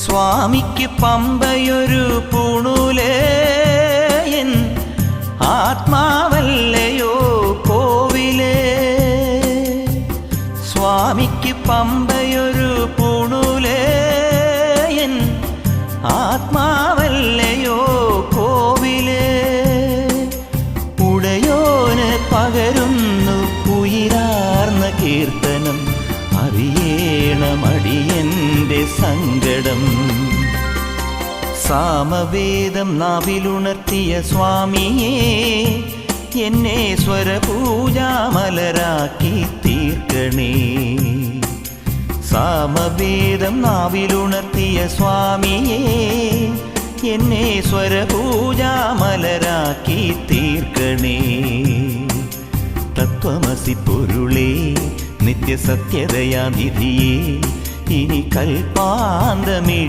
സ്വാമിക്ക് പമ്പയൊരു പൂണൂലേ, എൻ ആത്മാവല്ലയോ കോവിലേ. സ്വാമിക്ക് പമ്പയൊരു പൂണൂലേ, എൻ ആത്മാവല്ലയോ കോവിലേ. ഉടയോന് പകരുന്നു ഉയിരാർന്ന കീർത്തനം, അറിയേണമടിയന്റെ സങ്കടം. സാമവേദം നാവിലുണർത്തിയ സ്വാമിയേ, എന്നെ സ്വരപൂജാമലരാക്കി തീർക്കണേ. സാമവേദം നാവിലുണർത്തിയ സ്വാമിയേ, എന്നെ സ്വരപൂജാമലരാക്കി തീർക്കണേ. തത്വമസി പൊരുളേ, നിത്യസത്യതയാ നിധിയേ, ഇനി കൽപ്പാന്തമിഴി